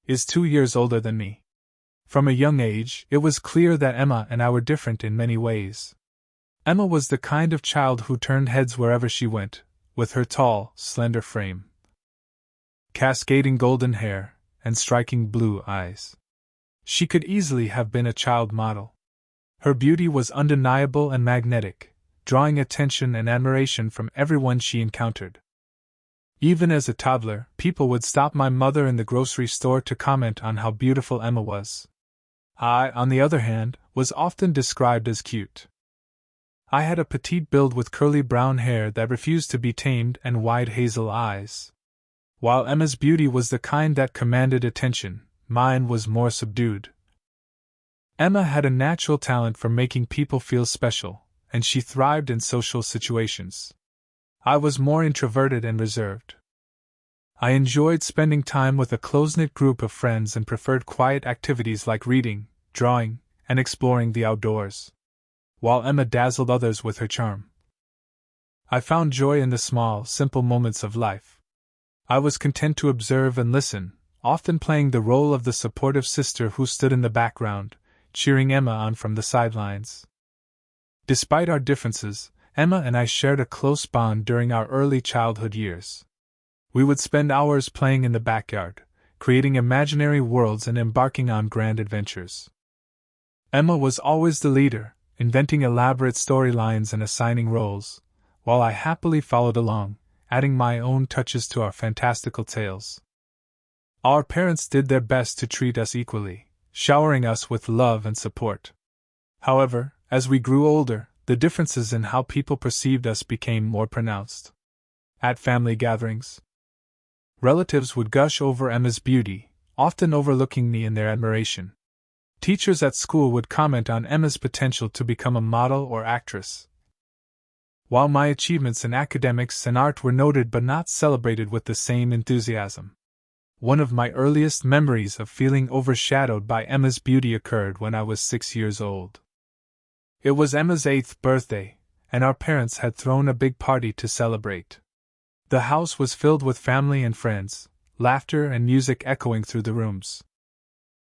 is 2 years older than me. From a young age, it was clear that Emma and I were different in many ways. Emma was the kind of child who turned heads wherever she went, with her tall, slender frame, cascading golden hair, and striking blue eyes. She could easily have been a child model. Her beauty was undeniable and magnetic, drawing attention and admiration from everyone she encountered. Even as a toddler, people would stop my mother in the grocery store to comment on how beautiful Emma was. I, on the other hand, was often described as cute. I had a petite build with curly brown hair that refused to be tamed and wide hazel eyes. While Emma's beauty was the kind that commanded attention, mine was more subdued. Emma had a natural talent for making people feel special, and she thrived in social situations. I was more introverted and reserved. I enjoyed spending time with a close-knit group of friends and preferred quiet activities like reading, drawing, and exploring the outdoors, while Emma dazzled others with her charm. I found joy in the small, simple moments of life. I was content to observe and listen, often playing the role of the supportive sister who stood in the background, cheering Emma on from the sidelines. Despite our differences, Emma and I shared a close bond during our early childhood years. We would spend hours playing in the backyard, creating imaginary worlds and embarking on grand adventures. Emma was always the leader, inventing elaborate storylines and assigning roles, while I happily followed along, adding my own touches to our fantastical tales. Our parents did their best to treat us equally, showering us with love and support. However, as we grew older, the differences in how people perceived us became more pronounced. At family gatherings, relatives would gush over Emma's beauty, often overlooking me in their admiration. Teachers at school would comment on Emma's potential to become a model or actress, while my achievements in academics and art were noted but not celebrated with the same enthusiasm. One of my earliest memories of feeling overshadowed by Emma's beauty occurred when I was 6 years old. It was Emma's 8th birthday, and our parents had thrown a big party to celebrate. The house was filled with family and friends, laughter and music echoing through the rooms.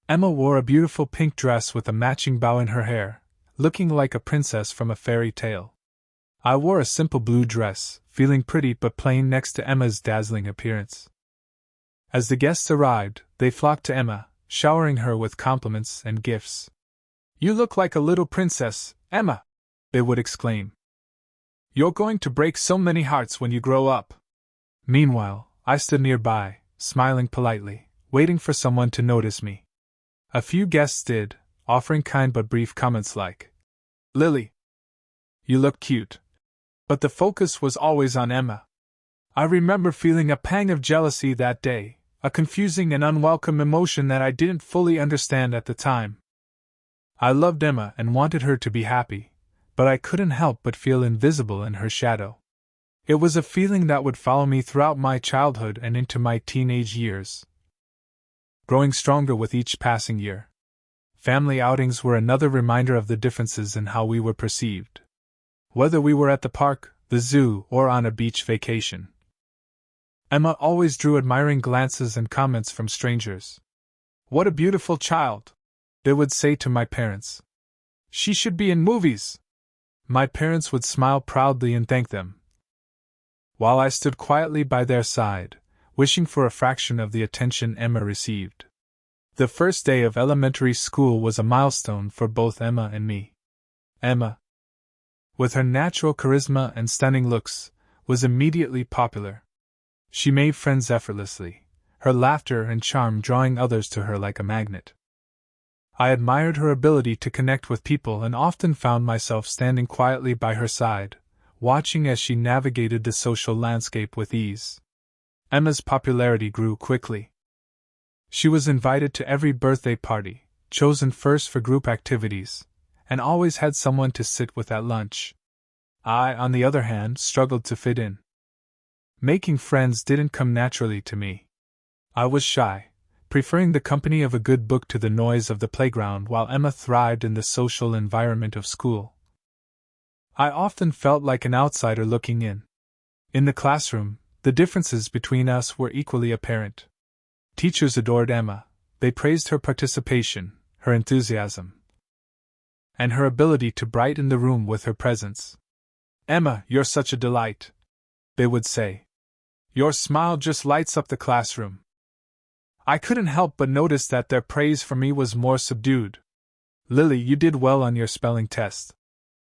Emma wore a beautiful pink dress with a matching bow in her hair, looking like a princess from a fairy tale. I wore a simple blue dress, feeling pretty but plain next to Emma's dazzling appearance. As the guests arrived, they flocked to Emma, showering her with compliments and gifts. "You look like a little princess, Emma," they would exclaim. "You're going to break so many hearts when you grow up." Meanwhile, I stood nearby, smiling politely, waiting for someone to notice me. A few guests did, offering kind but brief comments like, "Lily, you look cute." But the focus was always on Emma. I remember feeling a pang of jealousy that day, a confusing and unwelcome emotion that I didn't fully understand at the time. I loved Emma and wanted her to be happy, but I couldn't help but feel invisible in her shadow. It was a feeling that would follow me throughout my childhood and into my teenage years, growing stronger with each passing year. Family outings were another reminder of the differences in how we were perceived. Whether we were at the park, the zoo, or on a beach vacation, Emma always drew admiring glances and comments from strangers. "What a beautiful child," they would say to my parents. "She should be in movies." My parents would smile proudly and thank them, while I stood quietly by their side, wishing for a fraction of the attention Emma received. The first day of elementary school was a milestone for both Emma and me. Emma, with her natural charisma and stunning looks, was immediately popular. She made friends effortlessly, her laughter and charm drawing others to her like a magnet. I admired her ability to connect with people and often found myself standing quietly by her side, watching as she navigated the social landscape with ease. Emma's popularity grew quickly. She was invited to every birthday party, chosen first for group activities, and always had someone to sit with at lunch. I, on the other hand, struggled to fit in. Making friends didn't come naturally to me. I was shy, preferring the company of a good book to the noise of the playground, while Emma thrived in the social environment of school. I often felt like an outsider looking in. In the classroom, the differences between us were equally apparent. Teachers adored Emma, They praised her participation, her enthusiasm, and her ability to brighten the room with her presence. "Emma, you're such a delight," they would say. "Your smile just lights up the classroom." I couldn't help but notice that their praise for me was more subdued. "Lily, you did well on your spelling test,"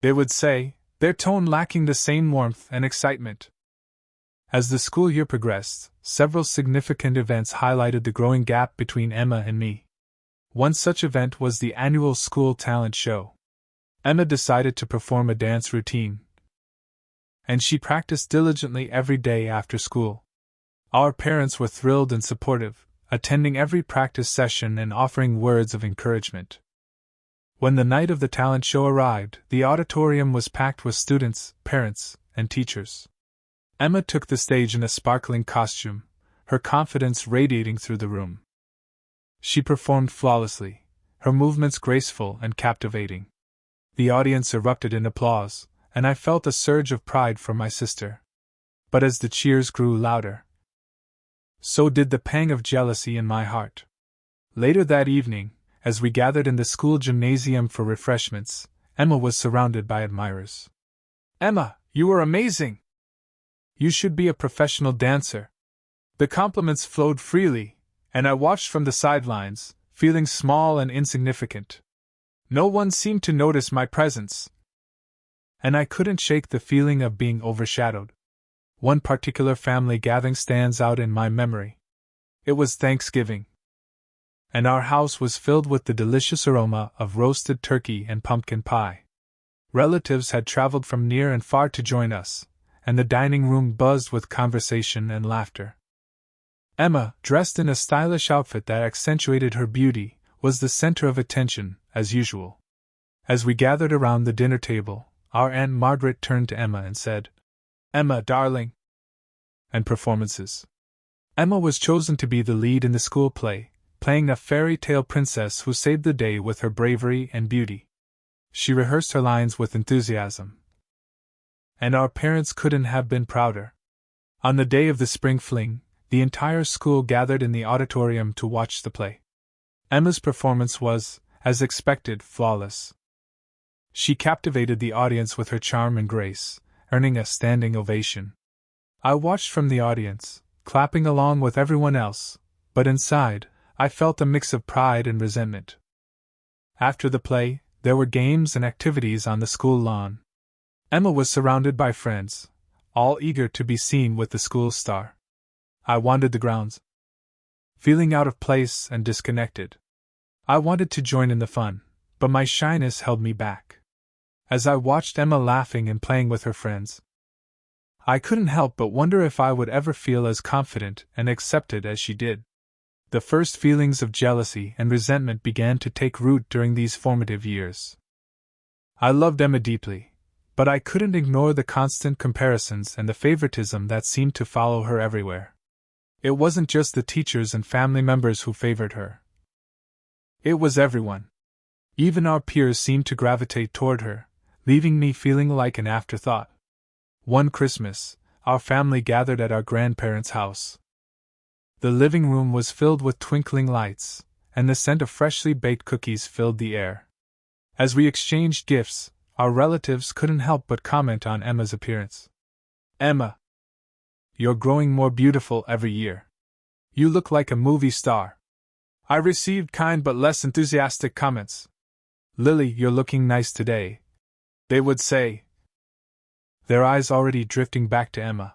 they would say, their tone lacking the same warmth and excitement. As the school year progressed, several significant events highlighted the growing gap between Emma and me. One such event was the annual school talent show. Emma decided to perform a dance routine, and she practiced diligently every day after school. Our parents were thrilled and supportive, attending every practice session and offering words of encouragement. When the night of the talent show arrived, the auditorium was packed with students, parents, and teachers. Emma took the stage in a sparkling costume, her confidence radiating through the room. She performed flawlessly, her movements graceful and captivating. The audience erupted in applause, and I felt a surge of pride for my sister. But as the cheers grew louder, so did the pang of jealousy in my heart. Later that evening, as we gathered in the school gymnasium for refreshments, Emma was surrounded by admirers. "Emma, you were amazing! You should be a professional dancer." The compliments flowed freely, and I watched from the sidelines, feeling small and insignificant. No one seemed to notice my presence, and I couldn't shake the feeling of being overshadowed. One particular family gathering stands out in my memory. It was Thanksgiving, and our house was filled with the delicious aroma of roasted turkey and pumpkin pie. Relatives had traveled from near and far to join us, and the dining room buzzed with conversation and laughter. Emma, dressed in a stylish outfit that accentuated her beauty, was the center of attention, as usual. As we gathered around the dinner table, our Aunt Margaret turned to Emma and said, "Emma, darling." And performances. Emma was chosen to be the lead in the school play, playing a fairy tale princess who saved the day with her bravery and beauty. She rehearsed her lines with enthusiasm, and our parents couldn't have been prouder. On the day of the spring fling, the entire school gathered in the auditorium to watch the play. Emma's performance was, as expected, flawless. She captivated the audience with her charm and grace, earning a standing ovation. I watched from the audience, clapping along with everyone else, but inside, I felt a mix of pride and resentment. After the play, there were games and activities on the school lawn. Emma was surrounded by friends, all eager to be seen with the school star. I wandered the grounds, feeling out of place and disconnected. I wanted to join in the fun, but my shyness held me back. As I watched Emma laughing and playing with her friends, I couldn't help but wonder if I would ever feel as confident and accepted as she did. The first feelings of jealousy and resentment began to take root during these formative years. I loved Emma deeply, but I couldn't ignore the constant comparisons and the favoritism that seemed to follow her everywhere. It wasn't just the teachers and family members who favored her. It was everyone. Even our peers seemed to gravitate toward her, leaving me feeling like an afterthought. One Christmas, our family gathered at our grandparents' house. The living room was filled with twinkling lights, and the scent of freshly baked cookies filled the air. As we exchanged gifts, our relatives couldn't help but comment on Emma's appearance. "Emma, you're growing more beautiful every year. You look like a movie star." I received kind but less enthusiastic comments. "Lily, you're looking nice today," they would say, their eyes already drifting back to Emma.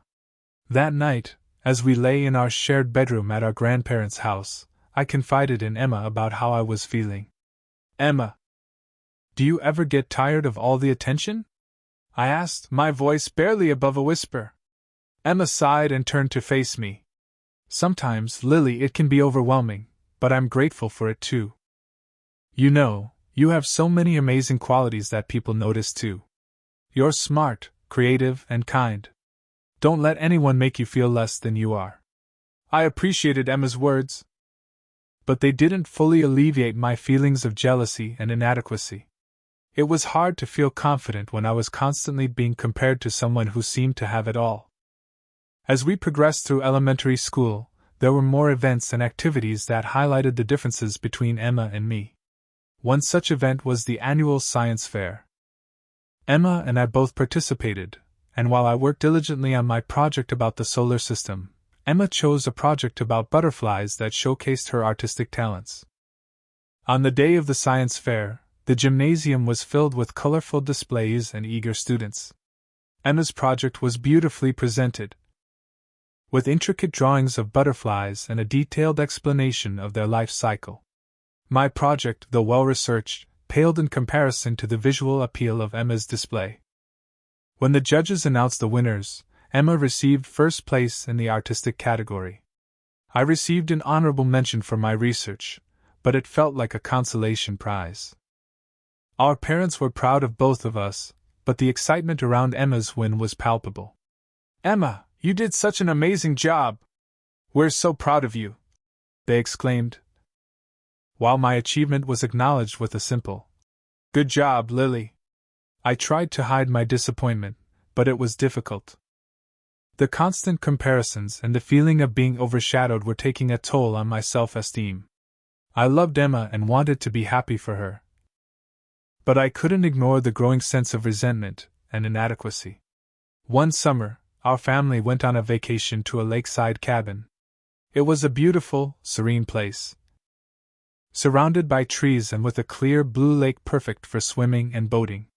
That night, as we lay in our shared bedroom at our grandparents' house, I confided in Emma about how I was feeling. "Emma, do you ever get tired of all the attention?" I asked, my voice barely above a whisper. Emma sighed and turned to face me. "Sometimes, Lily, it can be overwhelming, but I'm grateful for it too. You know, you have so many amazing qualities that people notice too. You're smart, creative, and kind. Don't let anyone make you feel less than you are." I appreciated Emma's words, but they didn't fully alleviate my feelings of jealousy and inadequacy. It was hard to feel confident when I was constantly being compared to someone who seemed to have it all. As we progressed through elementary school, there were more events and activities that highlighted the differences between Emma and me. One such event was the annual science fair. Emma and I both participated, and while I worked diligently on my project about the solar system, Emma chose a project about butterflies that showcased her artistic talents. On the day of the science fair, the gymnasium was filled with colorful displays and eager students. Emma's project was beautifully presented, with intricate drawings of butterflies and a detailed explanation of their life cycle. My project, though well-researched, paled in comparison to the visual appeal of Emma's display. When the judges announced the winners, Emma received first place in the artistic category. I received an honorable mention for my research, but it felt like a consolation prize. Our parents were proud of both of us, but the excitement around Emma's win was palpable. "Emma, you did such an amazing job! We're so proud of you!" they exclaimed, while my achievement was acknowledged with a simple, "Good job, Lily." I tried to hide my disappointment, but it was difficult. The constant comparisons and the feeling of being overshadowed were taking a toll on my self-esteem. I loved Emma and wanted to be happy for her, but I couldn't ignore the growing sense of resentment and inadequacy. One summer, our family went on a vacation to a lakeside cabin. It was a beautiful, serene place, surrounded by trees and with a clear blue lake perfect for swimming and boating.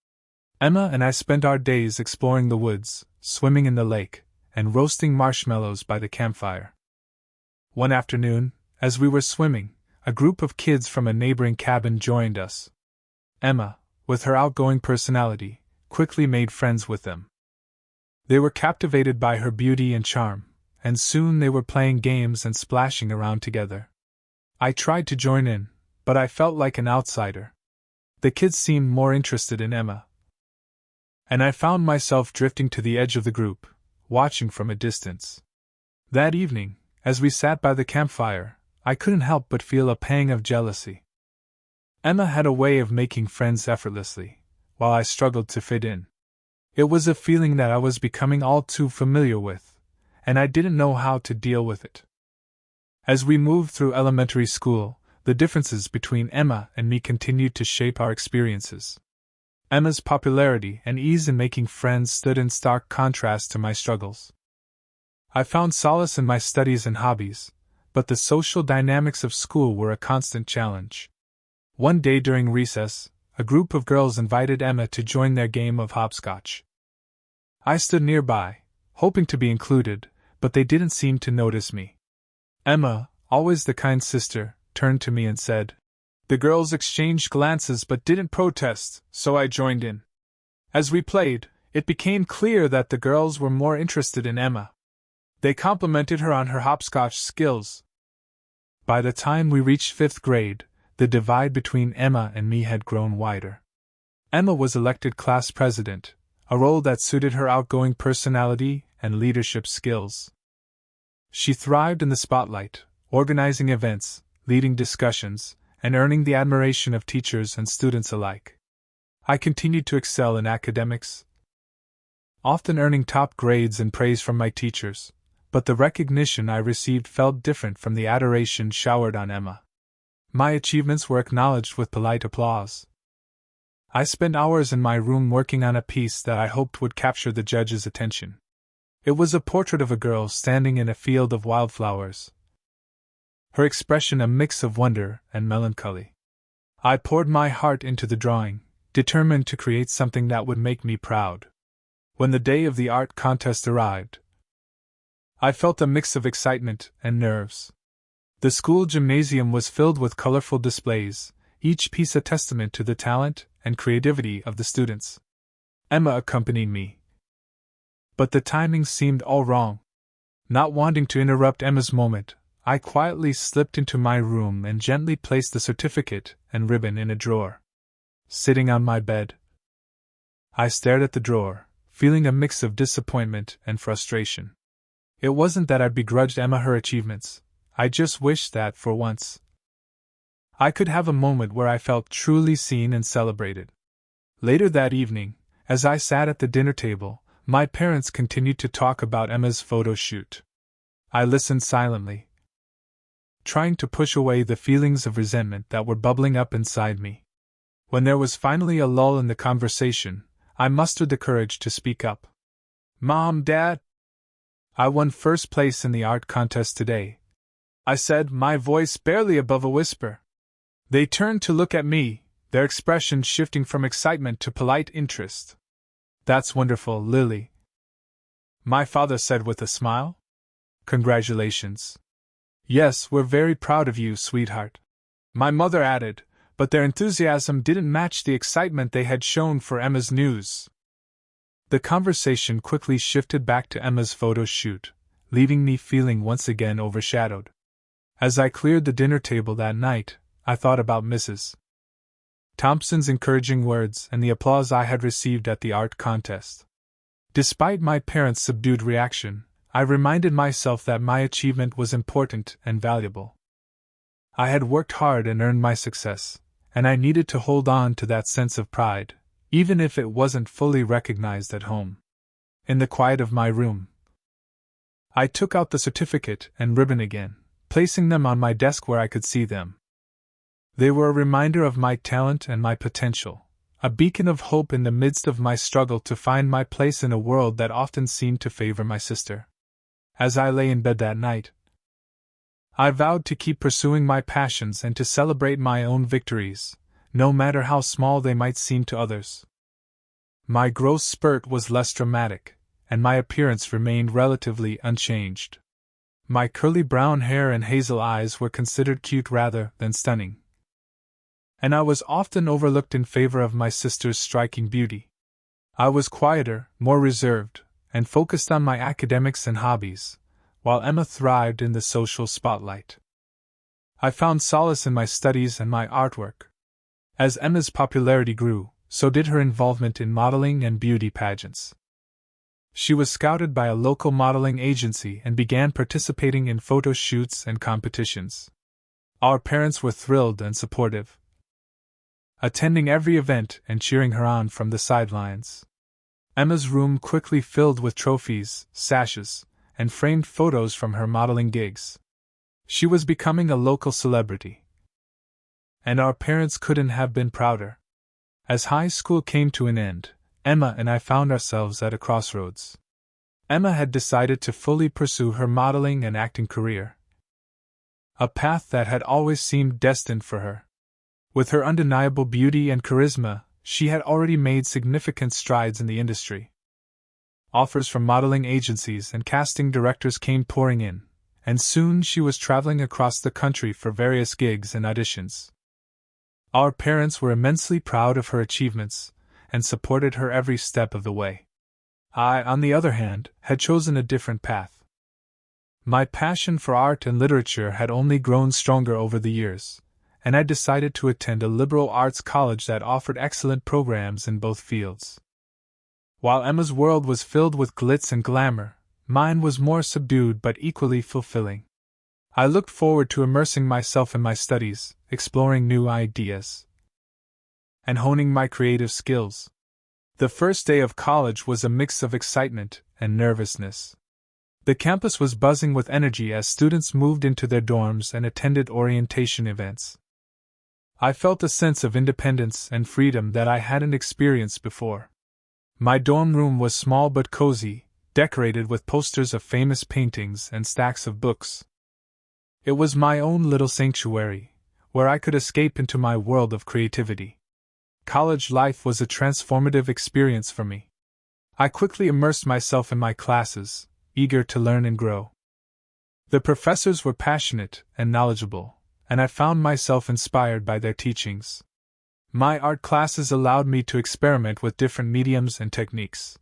Emma and I spent our days exploring the woods, swimming in the lake, and roasting marshmallows by the campfire. One afternoon, as we were swimming, a group of kids from a neighboring cabin joined us. Emma, with her outgoing personality, quickly made friends with them. They were captivated by her beauty and charm, and soon they were playing games and splashing around together. I tried to join in, but I felt like an outsider. The kids seemed more interested in Emma, and I found myself drifting to the edge of the group, watching from a distance. That evening, as we sat by the campfire, I couldn't help but feel a pang of jealousy. Emma had a way of making friends effortlessly, while I struggled to fit in. It was a feeling that I was becoming all too familiar with, and I didn't know how to deal with it. As we moved through elementary school, the differences between Emma and me continued to shape our experiences. Emma's popularity and ease in making friends stood in stark contrast to my struggles. I found solace in my studies and hobbies, but the social dynamics of school were a constant challenge. One day during recess, a group of girls invited Emma to join their game of hopscotch. I stood nearby, hoping to be included, but they didn't seem to notice me. Emma, always the kind sister, turned to me and said, "The girls exchanged glances but didn't protest, so I joined in." As we played, it became clear that the girls were more interested in Emma. They complimented her on her hopscotch skills. By the time we reached 5th grade, the divide between Emma and me had grown wider. Emma was elected class president, a role that suited her outgoing personality and leadership skills. She thrived in the spotlight, organizing events, leading discussions, and earning the admiration of teachers and students alike. I continued to excel in academics, often earning top grades and praise from my teachers, but the recognition I received felt different from the adoration showered on Emma. My achievements were acknowledged with polite applause. I spent hours in my room working on a piece that I hoped would capture the judge's attention. It was a portrait of a girl standing in a field of wildflowers, her expression a mix of wonder and melancholy. I poured my heart into the drawing, determined to create something that would make me proud. When the day of the art contest arrived, I felt a mix of excitement and nerves. The school gymnasium was filled with colorful displays, each piece a testament to the talent and creativity of the students. Emma accompanied me, but the timing seemed all wrong. Not wanting to interrupt Emma's moment, I quietly slipped into my room and gently placed the certificate and ribbon in a drawer. Sitting on my bed, I stared at the drawer, feeling a mix of disappointment and frustration. It wasn't that I begrudged Emma her achievements, I just wished that, for once, I could have a moment where I felt truly seen and celebrated. Later that evening, as I sat at the dinner table, my parents continued to talk about Emma's photo shoot. I listened silently, trying to push away the feelings of resentment that were bubbling up inside me. When there was finally a lull in the conversation, I mustered the courage to speak up. "Mom, Dad, I won first place in the art contest today," I said, my voice barely above a whisper. They turned to look at me, their expression shifting from excitement to polite interest. "That's wonderful, Lily," my father said with a smile. "Congratulations." "Yes, we're very proud of you, sweetheart," my mother added, but their enthusiasm didn't match the excitement they had shown for Emma's news. The conversation quickly shifted back to Emma's photo shoot, leaving me feeling once again overshadowed. As I cleared the dinner table that night, I thought about Mrs. Thompson's encouraging words and the applause I had received at the art contest. Despite my parents' subdued reaction, I reminded myself that my achievement was important and valuable. I had worked hard and earned my success, and I needed to hold on to that sense of pride, even if it wasn't fully recognized at home. In the quiet of my room, I took out the certificate and ribbon again, placing them on my desk where I could see them. They were a reminder of my talent and my potential, a beacon of hope in the midst of my struggle to find my place in a world that often seemed to favor my sister. As I lay in bed that night, I vowed to keep pursuing my passions and to celebrate my own victories, no matter how small they might seem to others. My growth spurt was less dramatic, and my appearance remained relatively unchanged. My curly brown hair and hazel eyes were considered cute rather than stunning, and I was often overlooked in favor of my sister's striking beauty. I was quieter, more reserved, and focused on my academics and hobbies, while Emma thrived in the social spotlight. I found solace in my studies and my artwork. As Emma's popularity grew, so did her involvement in modeling and beauty pageants. She was scouted by a local modeling agency and began participating in photo shoots and competitions. Our parents were thrilled and supportive, attending every event and cheering her on from the sidelines. Emma's room quickly filled with trophies, sashes, and framed photos from her modeling gigs. She was becoming a local celebrity, and our parents couldn't have been prouder. As high school came to an end, Emma and I found ourselves at a crossroads. Emma had decided to fully pursue her modeling and acting career, a path that had always seemed destined for her. With her undeniable beauty and charisma, she had already made significant strides in the industry. Offers from modeling agencies and casting directors came pouring in, and soon she was traveling across the country for various gigs and auditions. Our parents were immensely proud of her achievements and supported her every step of the way. I, on the other hand, had chosen a different path. My passion for art and literature had only grown stronger over the years, and I decided to attend a liberal arts college that offered excellent programs in both fields. While Emma's world was filled with glitz and glamour, mine was more subdued but equally fulfilling. I looked forward to immersing myself in my studies, exploring new ideas, and honing my creative skills. The first day of college was a mix of excitement and nervousness. The campus was buzzing with energy as students moved into their dorms and attended orientation events. I felt a sense of independence and freedom that I hadn't experienced before. My dorm room was small but cozy, decorated with posters of famous paintings and stacks of books. It was my own little sanctuary, where I could escape into my world of creativity. College life was a transformative experience for me. I quickly immersed myself in my classes, eager to learn and grow. The professors were passionate and knowledgeable, and I found myself inspired by their teachings. My art classes allowed me to experiment with different mediums and techniques,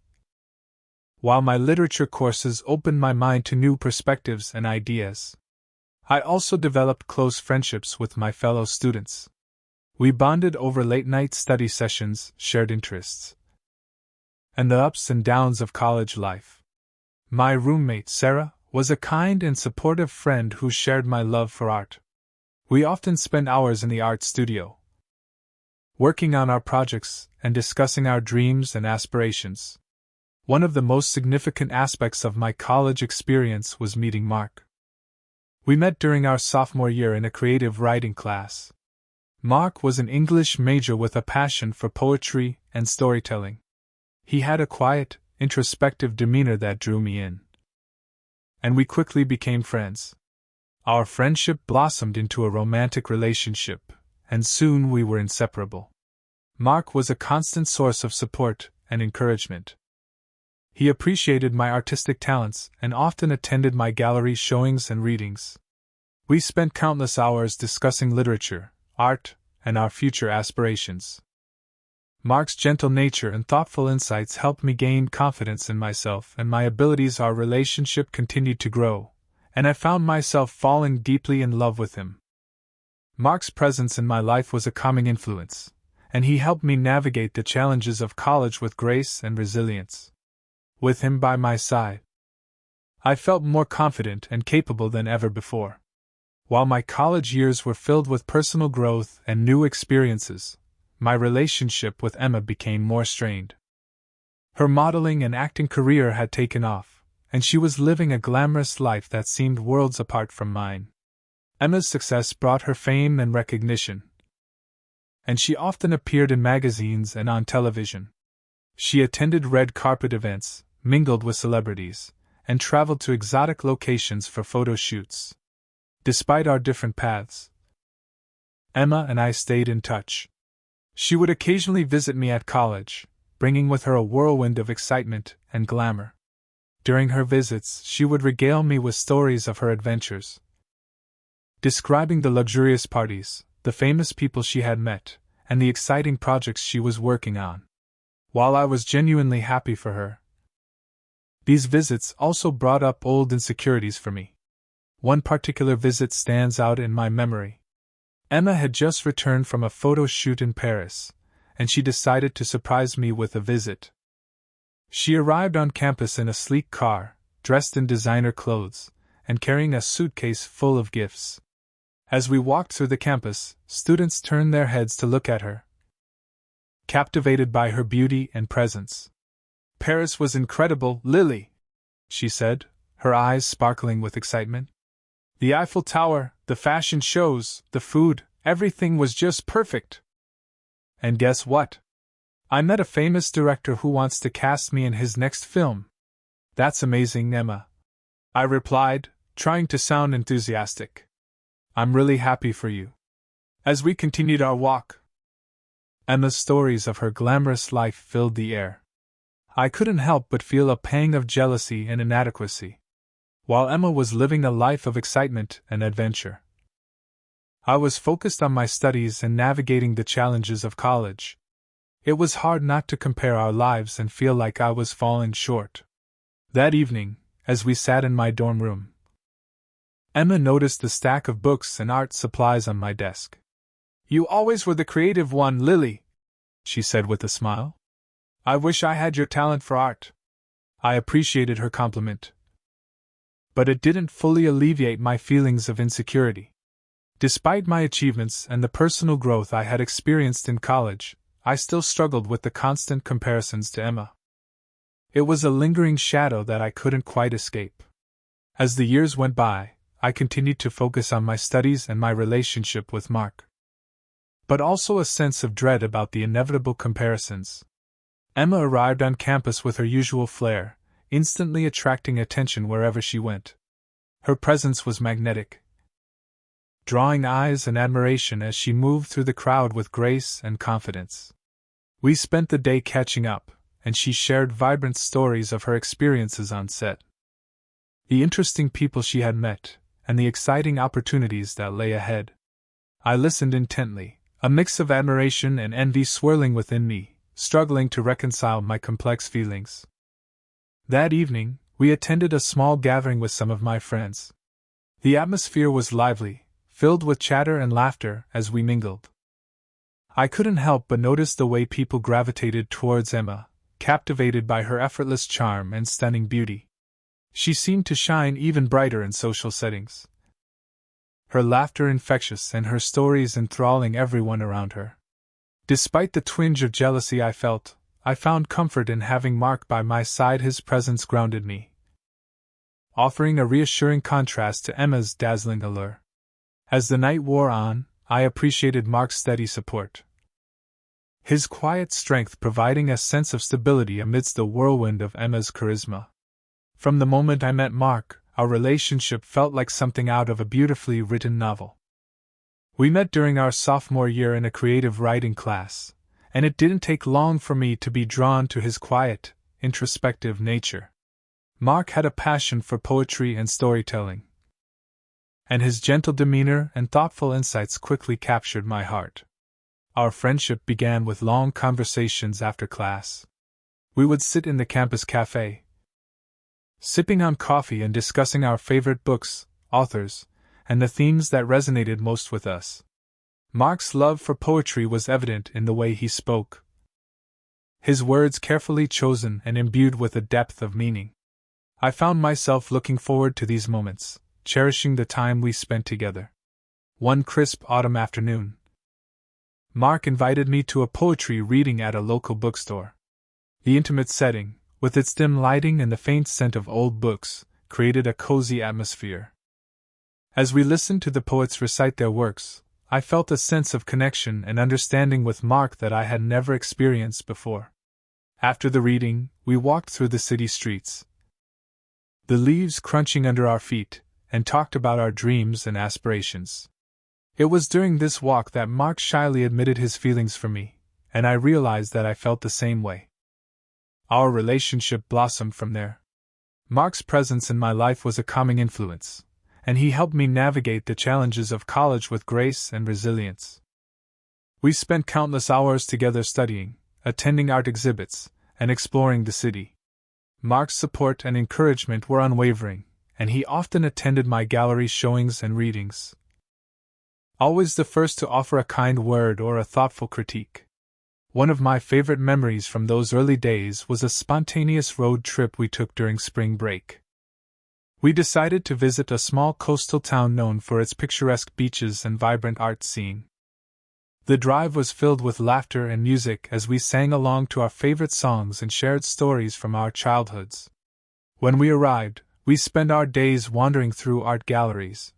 while my literature courses opened my mind to new perspectives and ideas. I also developed close friendships with my fellow students. We bonded over late-night study sessions, shared interests, and the ups and downs of college life. My roommate, Sarah, was a kind and supportive friend who shared my love for art. We often spent hours in the art studio, working on our projects and discussing our dreams and aspirations. One of the most significant aspects of my college experience was meeting Mark. We met during our sophomore year in a creative writing class. Mark was an English major with a passion for poetry and storytelling. He had a quiet, introspective demeanor that drew me in. And we quickly became friends. Our friendship blossomed into a romantic relationship, and soon we were inseparable. Mark was a constant source of support and encouragement. He appreciated my artistic talents and often attended my gallery showings and readings. We spent countless hours discussing literature, art, and our future aspirations. Mark's gentle nature and thoughtful insights helped me gain confidence in myself and my abilities. Our relationship continued to grow, and I found myself falling deeply in love with him. Mark's presence in my life was a calming influence, and he helped me navigate the challenges of college with grace and resilience. With him by my side, I felt more confident and capable than ever before. While my college years were filled with personal growth and new experiences, my relationship with Emma became more strained. Her modeling and acting career had taken off, and she was living a glamorous life that seemed worlds apart from mine. Emma's success brought her fame and recognition, and she often appeared in magazines and on television. She attended red carpet events, mingled with celebrities, and traveled to exotic locations for photo shoots. Despite our different paths, Emma and I stayed in touch. She would occasionally visit me at college, bringing with her a whirlwind of excitement and glamour. During her visits, she would regale me with stories of her adventures, describing the luxurious parties, the famous people she had met, and the exciting projects she was working on. While I was genuinely happy for her, these visits also brought up old insecurities for me. One particular visit stands out in my memory. Emma had just returned from a photo shoot in Paris, and she decided to surprise me with a visit. She arrived on campus in a sleek car, dressed in designer clothes, and carrying a suitcase full of gifts. As we walked through the campus, students turned their heads to look at her, captivated by her beauty and presence. "Paris was incredible, Lily," she said, her eyes sparkling with excitement. "The Eiffel Tower, the fashion shows, the food, everything was just perfect. And guess what? I met a famous director who wants to cast me in his next film." "That's amazing, Emma," I replied, trying to sound enthusiastic. "I'm really happy for you." As we continued our walk, Emma's stories of her glamorous life filled the air. I couldn't help but feel a pang of jealousy and inadequacy. While Emma was living a life of excitement and adventure, I was focused on my studies and navigating the challenges of college. It was hard not to compare our lives and feel like I was falling short. That evening, as we sat in my dorm room, Emma noticed the stack of books and art supplies on my desk. "You always were the creative one, Lily," she said with a smile. "I wish I had your talent for art." I appreciated her compliment, but it didn't fully alleviate my feelings of insecurity. Despite my achievements and the personal growth I had experienced in college, I still struggled with the constant comparisons to Emma. It was a lingering shadow that I couldn't quite escape. As the years went by, I continued to focus on my studies and my relationship with Mark, but also a sense of dread about the inevitable comparisons. Emma arrived on campus with her usual flair, instantly attracting attention wherever she went. Her presence was magnetic, drawing eyes and admiration as she moved through the crowd with grace and confidence. We spent the day catching up, and she shared vibrant stories of her experiences on set, the interesting people she had met, and the exciting opportunities that lay ahead. I listened intently, a mix of admiration and envy swirling within me, struggling to reconcile my complex feelings. That evening, we attended a small gathering with some of my friends. The atmosphere was lively, filled with chatter and laughter as we mingled. I couldn't help but notice the way people gravitated towards Emma, captivated by her effortless charm and stunning beauty. She seemed to shine even brighter in social settings, her laughter infectious and her stories enthralling everyone around her. Despite the twinge of jealousy I felt, I found comfort in having Mark by my side. His presence grounded me, offering a reassuring contrast to Emma's dazzling allure. As the night wore on, I appreciated Mark's steady support. His quiet strength providing a sense of stability amidst the whirlwind of Emma's charisma. From the moment I met Mark, our relationship felt like something out of a beautifully written novel. We met during our sophomore year in a creative writing class, and it didn't take long for me to be drawn to his quiet, introspective nature. Mark had a passion for poetry and storytelling, and his gentle demeanor and thoughtful insights quickly captured my heart. Our friendship began with long conversations after class. We would sit in the campus cafe, sipping on coffee and discussing our favorite books, authors, and the themes that resonated most with us. Mark's love for poetry was evident in the way he spoke, his words carefully chosen and imbued with a depth of meaning. I found myself looking forward to these moments, cherishing the time we spent together. One crisp autumn afternoon, Mark invited me to a poetry reading at a local bookstore. The intimate setting, with its dim lighting and the faint scent of old books, created a cozy atmosphere. As we listened to the poets recite their works, I felt a sense of connection and understanding with Mark that I had never experienced before. After the reading, we walked through the city streets, the leaves crunching under our feet, and talked about our dreams and aspirations. It was during this walk that Mark shyly admitted his feelings for me, and I realized that I felt the same way. Our relationship blossomed from there. Mark's presence in my life was a calming influence, and he helped me navigate the challenges of college with grace and resilience. We spent countless hours together studying, attending art exhibits, and exploring the city. Mark's support and encouragement were unwavering, and he often attended my gallery showings and readings, always the first to offer a kind word or a thoughtful critique. One of my favorite memories from those early days was a spontaneous road trip we took during spring break. We decided to visit a small coastal town known for its picturesque beaches and vibrant art scene. The drive was filled with laughter and music as we sang along to our favorite songs and shared stories from our childhoods. When we arrived, we spent our days wandering through art galleries,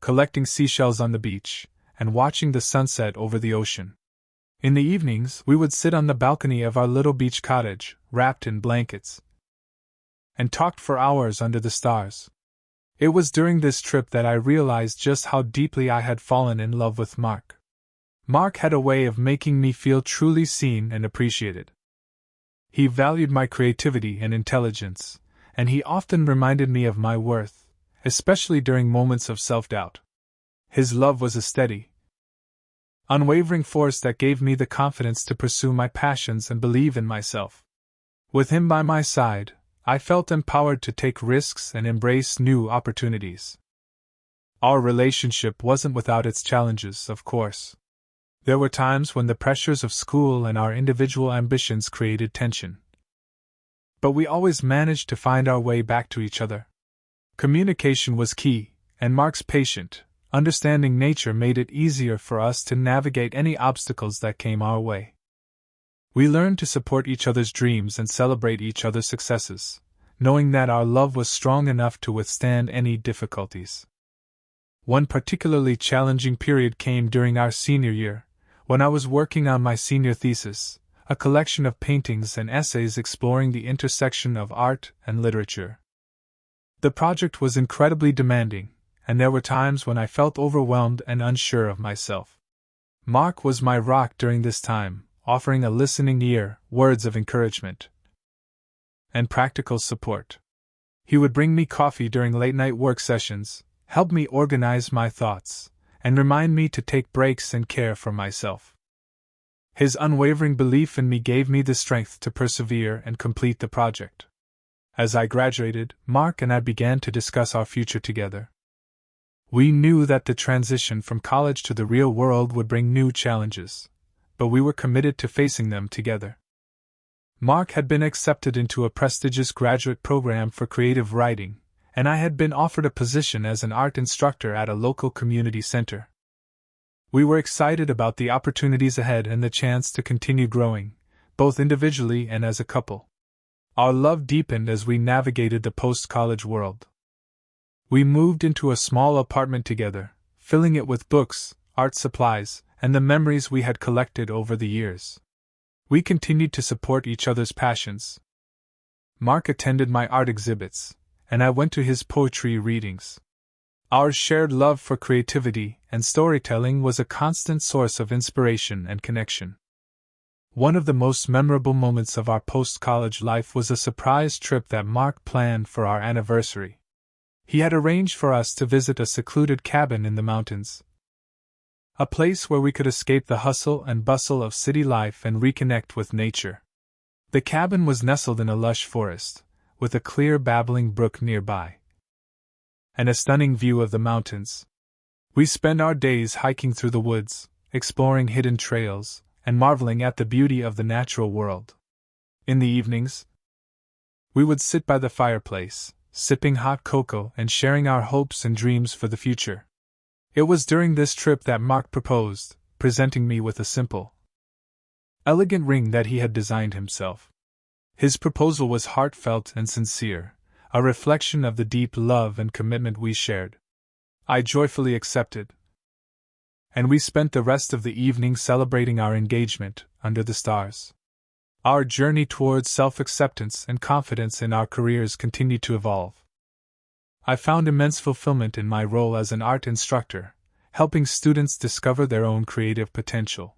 collecting seashells on the beach, and watching the sunset over the ocean. In the evenings, we would sit on the balcony of our little beach cottage, wrapped in blankets, and talked for hours under the stars. It was during this trip that I realized just how deeply I had fallen in love with Mark. Mark had a way of making me feel truly seen and appreciated. He valued my creativity and intelligence, and he often reminded me of my worth, especially during moments of self-doubt. His love was a steady, unwavering force that gave me the confidence to pursue my passions and believe in myself. With him by my side, I felt empowered to take risks and embrace new opportunities. Our relationship wasn't without its challenges, of course. There were times when the pressures of school and our individual ambitions created tension. But we always managed to find our way back to each other. Communication was key, and Mark's patient, understanding nature made it easier for us to navigate any obstacles that came our way. We learned to support each other's dreams and celebrate each other's successes, knowing that our love was strong enough to withstand any difficulties. One particularly challenging period came during our senior year, when I was working on my senior thesis, a collection of paintings and essays exploring the intersection of art and literature. The project was incredibly demanding, and there were times when I felt overwhelmed and unsure of myself. Mark was my rock during this time, offering a listening ear, words of encouragement, and practical support. He would bring me coffee during late-night work sessions, help me organize my thoughts, and remind me to take breaks and care for myself. His unwavering belief in me gave me the strength to persevere and complete the project. As I graduated, Mark and I began to discuss our future together. We knew that the transition from college to the real world would bring new challenges, but we were committed to facing them together. Mark had been accepted into a prestigious graduate program for creative writing, and I had been offered a position as an art instructor at a local community center. We were excited about the opportunities ahead and the chance to continue growing, both individually and as a couple. Our love deepened as we navigated the post-college world. We moved into a small apartment together, filling it with books, art supplies, and the memories we had collected over the years. We continued to support each other's passions. Mark attended my art exhibits, and I went to his poetry readings. Our shared love for creativity and storytelling was a constant source of inspiration and connection. One of the most memorable moments of our post-college life was a surprise trip that Mark planned for our anniversary. He had arranged for us to visit a secluded cabin in the mountains, a place where we could escape the hustle and bustle of city life and reconnect with nature. The cabin was nestled in a lush forest, with a clear babbling brook nearby, and a stunning view of the mountains. We spent our days hiking through the woods, exploring hidden trails, and marveling at the beauty of the natural world. In the evenings, we would sit by the fireplace, sipping hot cocoa and sharing our hopes and dreams for the future. It was during this trip that Mark proposed, presenting me with a simple, elegant ring that he had designed himself. His proposal was heartfelt and sincere, a reflection of the deep love and commitment we shared. I joyfully accepted, and we spent the rest of the evening celebrating our engagement under the stars. Our journey towards self-acceptance and confidence in our careers continued to evolve. I found immense fulfillment in my role as an art instructor, helping students discover their own creative potential.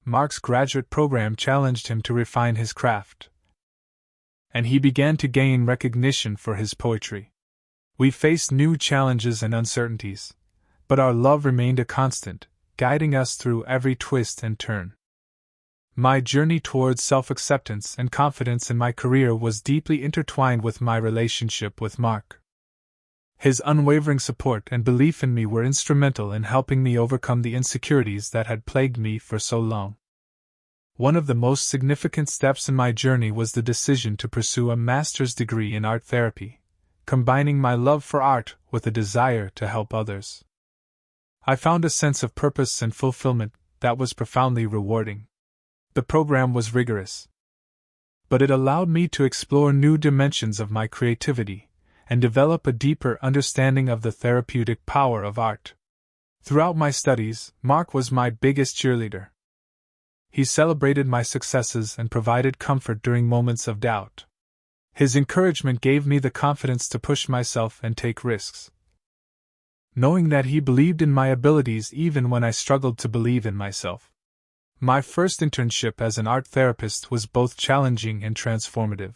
Mark's graduate program challenged him to refine his craft, and he began to gain recognition for his poetry. We faced new challenges and uncertainties, but our love remained a constant, guiding us through every twist and turn. My journey towards self-acceptance and confidence in my career was deeply intertwined with my relationship with Mark. His unwavering support and belief in me were instrumental in helping me overcome the insecurities that had plagued me for so long. One of the most significant steps in my journey was the decision to pursue a master's degree in art therapy, combining my love for art with a desire to help others. I found a sense of purpose and fulfillment that was profoundly rewarding. The program was rigorous, but it allowed me to explore new dimensions of my creativity and develop a deeper understanding of the therapeutic power of art. Throughout my studies, Mark was my biggest cheerleader. He celebrated my successes and provided comfort during moments of doubt. His encouragement gave me the confidence to push myself and take risks, knowing that he believed in my abilities even when I struggled to believe in myself. My first internship as an art therapist was both challenging and transformative.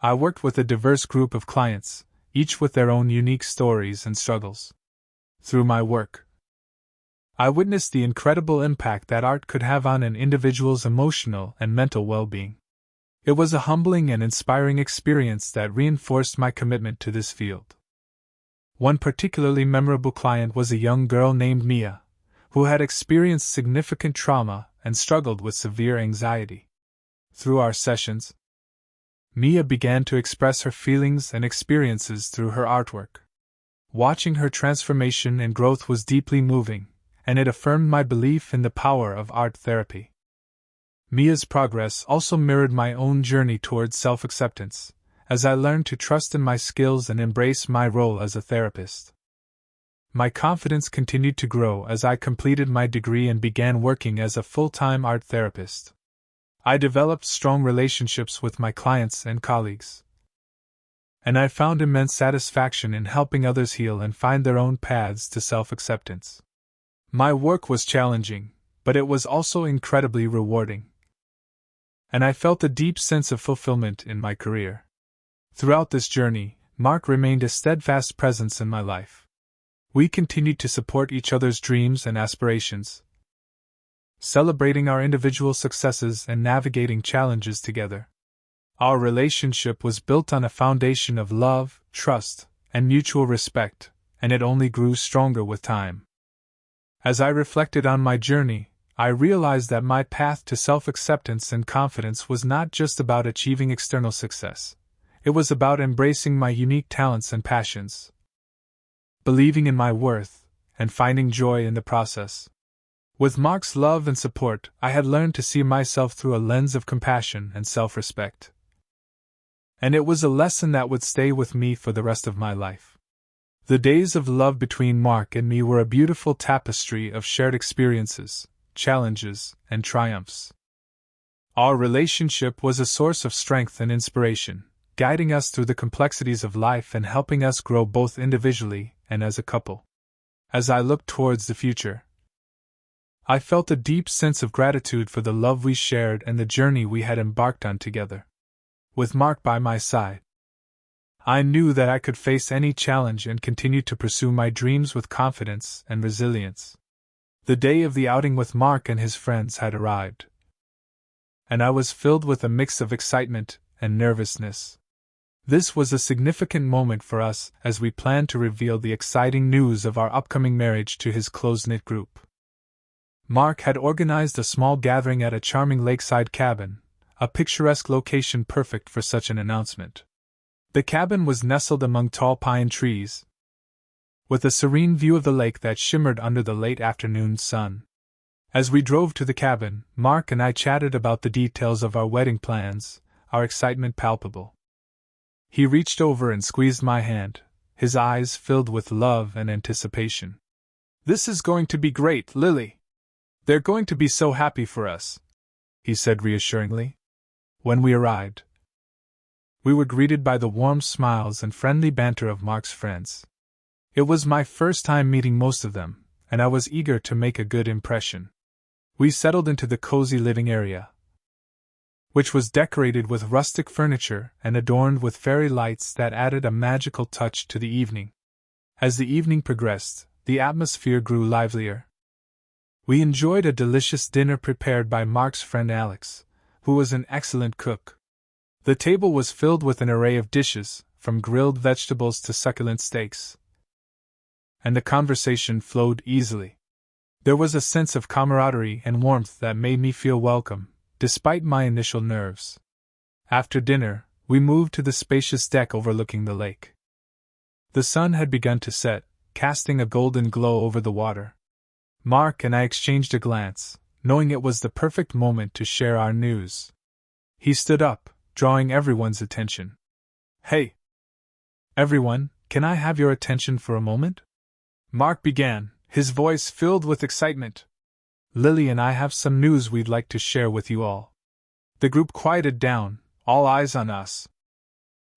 I worked with a diverse group of clients, each with their own unique stories and struggles. Through my work, I witnessed the incredible impact that art could have on an individual's emotional and mental well-being. It was a humbling and inspiring experience that reinforced my commitment to this field. One particularly memorable client was a young girl named Mia, who had experienced significant trauma and struggled with severe anxiety. Through our sessions, Mia began to express her feelings and experiences through her artwork. Watching her transformation and growth was deeply moving, and it affirmed my belief in the power of art therapy. Mia's progress also mirrored my own journey towards self-acceptance, as I learned to trust in my skills and embrace my role as a therapist. My confidence continued to grow as I completed my degree and began working as a full-time art therapist. I developed strong relationships with my clients and colleagues, and I found immense satisfaction in helping others heal and find their own paths to self-acceptance. My work was challenging, but it was also incredibly rewarding, and I felt a deep sense of fulfillment in my career. Throughout this journey, Mark remained a steadfast presence in my life. We continued to support each other's dreams and aspirations, celebrating our individual successes and navigating challenges together. Our relationship was built on a foundation of love, trust, and mutual respect, and it only grew stronger with time. As I reflected on my journey, I realized that my path to self-acceptance and confidence was not just about achieving external success. It was about embracing my unique talents and passions, believing in my worth, and finding joy in the process. With Mark's love and support, I had learned to see myself through a lens of compassion and self-respect. And it was a lesson that would stay with me for the rest of my life. The days of love between Mark and me were a beautiful tapestry of shared experiences, challenges, and triumphs. Our relationship was a source of strength and inspiration, guiding us through the complexities of life and helping us grow both individually and as a couple. As I looked towards the future, I felt a deep sense of gratitude for the love we shared and the journey we had embarked on together. With Mark by my side, I knew that I could face any challenge and continue to pursue my dreams with confidence and resilience. The day of the outing with Mark and his friends had arrived, and I was filled with a mix of excitement and nervousness. This was a significant moment for us as we planned to reveal the exciting news of our upcoming marriage to his close-knit group. Mark had organized a small gathering at a charming lakeside cabin, a picturesque location perfect for such an announcement. The cabin was nestled among tall pine trees, with a serene view of the lake that shimmered under the late afternoon sun. As we drove to the cabin, Mark and I chatted about the details of our wedding plans, our excitement palpable. He reached over and squeezed my hand, his eyes filled with love and anticipation. "This is going to be great, Lily. They're going to be so happy for us," he said reassuringly. When we arrived, we were greeted by the warm smiles and friendly banter of Mark's friends. It was my first time meeting most of them, and I was eager to make a good impression. We settled into the cozy living area, which was decorated with rustic furniture and adorned with fairy lights that added a magical touch to the evening. As the evening progressed, the atmosphere grew livelier. We enjoyed a delicious dinner prepared by Mark's friend Alex, who was an excellent cook. The table was filled with an array of dishes, from grilled vegetables to succulent steaks, and the conversation flowed easily. There was a sense of camaraderie and warmth that made me feel welcome, despite my initial nerves. After dinner, we moved to the spacious deck overlooking the lake. The sun had begun to set, casting a golden glow over the water. Mark and I exchanged a glance, knowing it was the perfect moment to share our news. He stood up, drawing everyone's attention. "Hey! Everyone, can I have your attention for a moment?" Mark began, his voice filled with excitement. "Lily and I have some news we'd like to share with you all." The group quieted down, all eyes on us.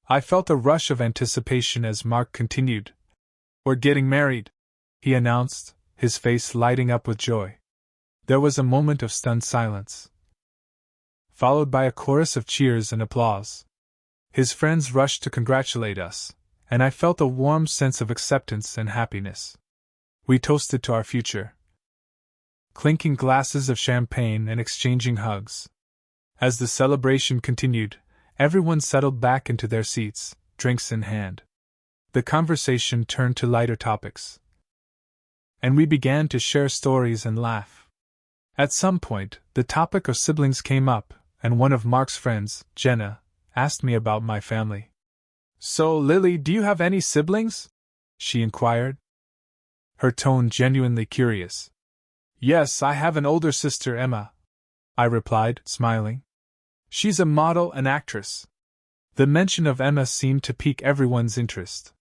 I felt a rush of anticipation as Mark continued. "We're getting married," he announced, his face lighting up with joy. There was a moment of stunned silence, followed by a chorus of cheers and applause. His friends rushed to congratulate us, and I felt a warm sense of acceptance and happiness. We toasted to our future, clinking glasses of champagne and exchanging hugs. As the celebration continued, everyone settled back into their seats, drinks in hand. The conversation turned to lighter topics, and we began to share stories and laugh. At some point, the topic of siblings came up, and one of Mark's friends, Jenna, asked me about my family. "So, Lily, do you have any siblings?" she inquired, her tone genuinely curious. "Yes, I have an older sister, Emma," I replied, smiling. "She's a model and actress." The mention of Emma seemed to pique everyone's interest.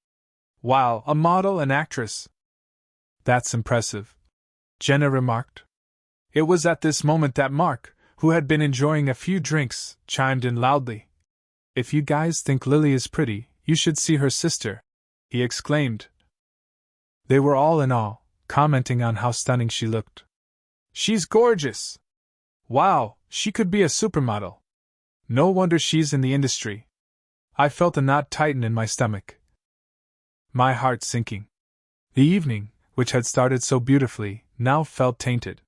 "Wow, a model and actress! That's impressive," Jenna remarked. It was at this moment that Mark, who had been enjoying a few drinks, chimed in loudly. "If you guys think Lily is pretty, you should see her sister," he exclaimed. They were all in awe, commenting on how stunning she looked. "She's gorgeous! Wow, she could be a supermodel. No wonder she's in the industry." I felt a knot tighten in my stomach, my heart sinking. The evening, which had started so beautifully, now felt tainted.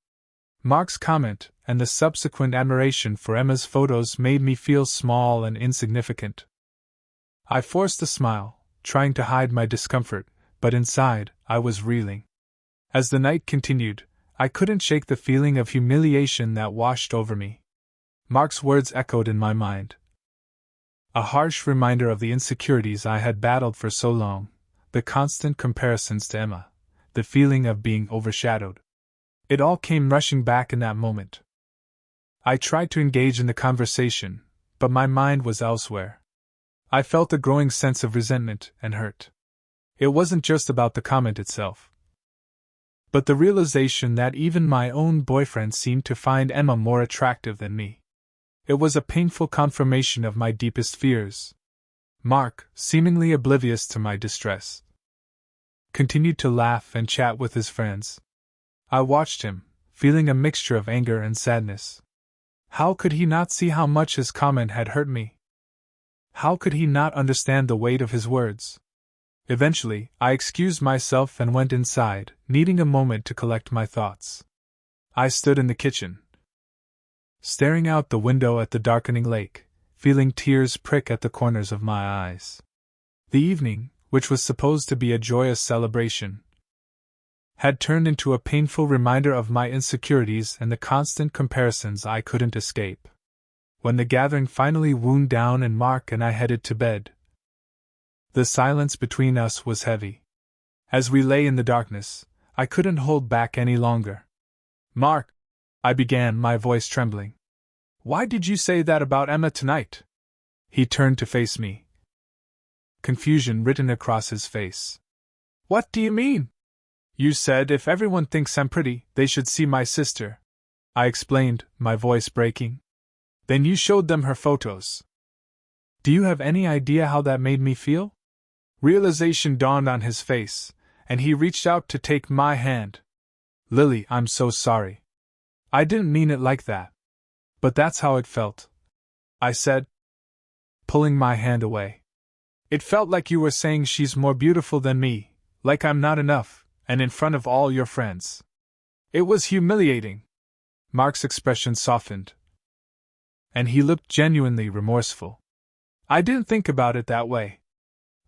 Mark's comment and the subsequent admiration for Emma's photos made me feel small and insignificant. I forced a smile, trying to hide my discomfort, but inside, I was reeling. As the night continued, I couldn't shake the feeling of humiliation that washed over me. Mark's words echoed in my mind, a harsh reminder of the insecurities I had battled for so long, the constant comparisons to Emma, the feeling of being overshadowed. It all came rushing back in that moment. I tried to engage in the conversation, but my mind was elsewhere. I felt a growing sense of resentment and hurt. It wasn't just about the comment itself, but the realization that even my own boyfriend seemed to find Emma more attractive than me. It was a painful confirmation of my deepest fears. Mark, seemingly oblivious to my distress, continued to laugh and chat with his friends. I watched him, feeling a mixture of anger and sadness. How could he not see how much his comment had hurt me? How could he not understand the weight of his words? Eventually, I excused myself and went inside, needing a moment to collect my thoughts. I stood in the kitchen, staring out the window at the darkening lake, feeling tears prick at the corners of my eyes. The evening, which was supposed to be a joyous celebration, had turned into a painful reminder of my insecurities and the constant comparisons I couldn't escape. When the gathering finally wound down and Mark and I headed to bed, the silence between us was heavy. As we lay in the darkness, I couldn't hold back any longer. "Mark," I began, my voice trembling. "Why did you say that about Emma tonight?" He turned to face me, confusion written across his face. "What do you mean?" "You said if everyone thinks I'm pretty, they should see my sister," I explained, my voice breaking. "Then you showed them her photos. Do you have any idea how that made me feel?" Realization dawned on his face, and he reached out to take my hand. "Lily, I'm so sorry. I didn't mean it like that. But that's how it felt," I said, pulling my hand away. "It felt like you were saying she's more beautiful than me, like I'm not enough, and in front of all your friends. It was humiliating." Mark's expression softened, and he looked genuinely remorseful. "I didn't think about it that way.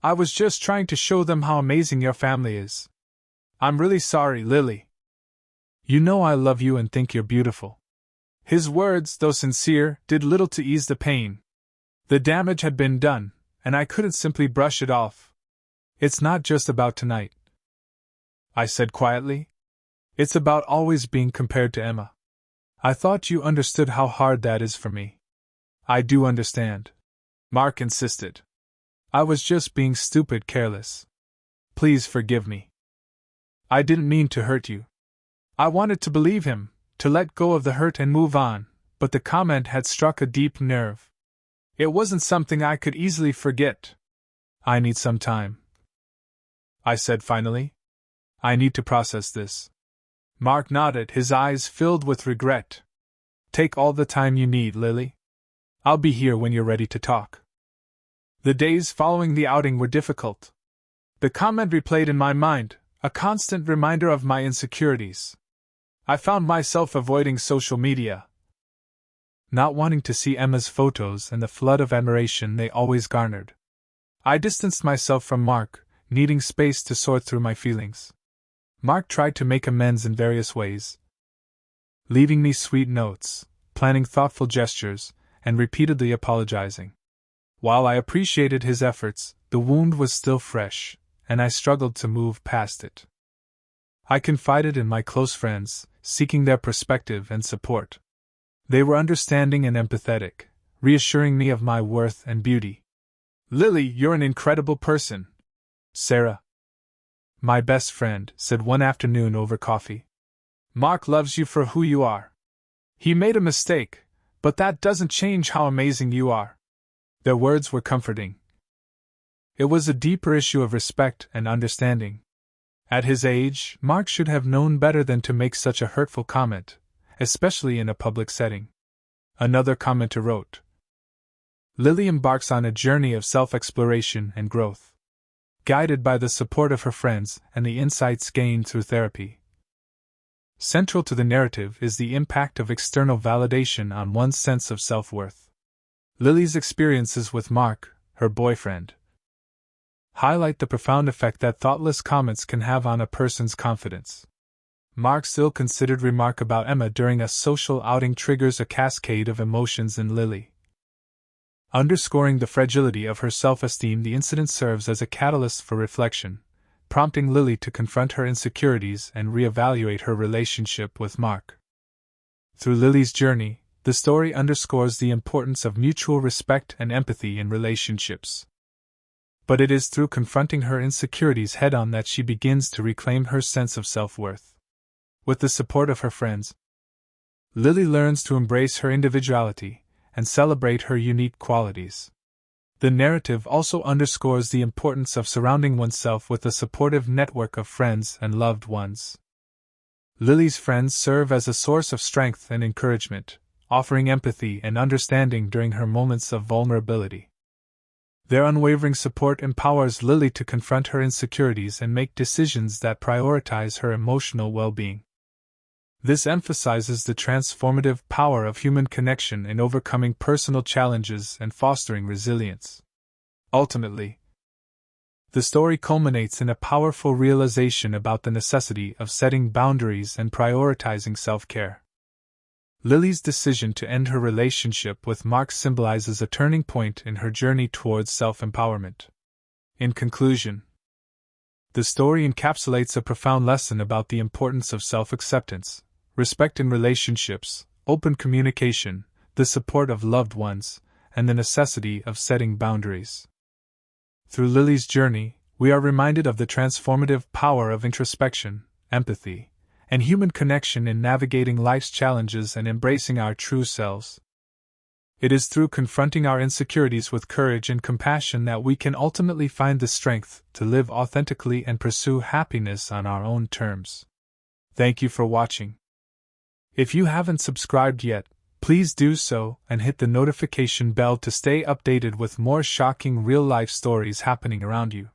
I was just trying to show them how amazing your family is. I'm really sorry, Lily. You know I love you and think you're beautiful." His words, though sincere, did little to ease the pain. The damage had been done, and I couldn't simply brush it off. "It's not just about tonight," I said quietly. "It's about always being compared to Emma. I thought you understood how hard that is for me." "I do understand," Mark insisted. "I was just being stupid careless. Please forgive me. I didn't mean to hurt you." I wanted to believe him, to let go of the hurt and move on, but the comment had struck a deep nerve. It wasn't something I could easily forget. "I need some time," I said finally. "I need to process this." Mark nodded, his eyes filled with regret. "Take all the time you need, Lily. I'll be here when you're ready to talk." The days following the outing were difficult. The comment replayed in my mind, a constant reminder of my insecurities. I found myself avoiding social media, not wanting to see Emma's photos and the flood of admiration they always garnered. I distanced myself from Mark, needing space to sort through my feelings. Mark tried to make amends in various ways, leaving me sweet notes, planning thoughtful gestures, and repeatedly apologizing. While I appreciated his efforts, the wound was still fresh, and I struggled to move past it. I confided in my close friends, seeking their perspective and support. They were understanding and empathetic, reassuring me of my worth and beauty. "Lily, you're an incredible person," Sarah, my best friend, said one afternoon over coffee. "Mark loves you for who you are. He made a mistake, but that doesn't change how amazing you are." Their words were comforting. It was a deeper issue of respect and understanding. At his age, Mark should have known better than to make such a hurtful comment, especially in a public setting. Another commenter wrote, "Lily embarks on a journey of self-exploration and growth, guided by the support of her friends and the insights gained through therapy." Central to the narrative is the impact of external validation on one's sense of self-worth. Lily's experiences with Mark, her boyfriend, highlight the profound effect that thoughtless comments can have on a person's confidence. Mark's ill-considered remark about Emma during a social outing triggers a cascade of emotions in Lily. Underscoring the fragility of her self-esteem, the incident serves as a catalyst for reflection, prompting Lily to confront her insecurities and reevaluate her relationship with Mark. Through Lily's journey, the story underscores the importance of mutual respect and empathy in relationships. But it is through confronting her insecurities head-on that she begins to reclaim her sense of self-worth. With the support of her friends, Lily learns to embrace her individuality and celebrate her unique qualities. The narrative also underscores the importance of surrounding oneself with a supportive network of friends and loved ones. Lily's friends serve as a source of strength and encouragement, offering empathy and understanding during her moments of vulnerability. Their unwavering support empowers Lily to confront her insecurities and make decisions that prioritize her emotional well-being. This emphasizes the transformative power of human connection in overcoming personal challenges and fostering resilience. Ultimately, the story culminates in a powerful realization about the necessity of setting boundaries and prioritizing self-care. Lily's decision to end her relationship with Mark symbolizes a turning point in her journey towards self-empowerment. In conclusion, the story encapsulates a profound lesson about the importance of self-acceptance, respect in relationships, open communication, the support of loved ones, and the necessity of setting boundaries. Through Lily's journey, we are reminded of the transformative power of introspection, empathy, and human connection in navigating life's challenges and embracing our true selves. It is through confronting our insecurities with courage and compassion that we can ultimately find the strength to live authentically and pursue happiness on our own terms. Thank you for watching. If you haven't subscribed yet, please do so and hit the notification bell to stay updated with more shocking real-life stories happening around you.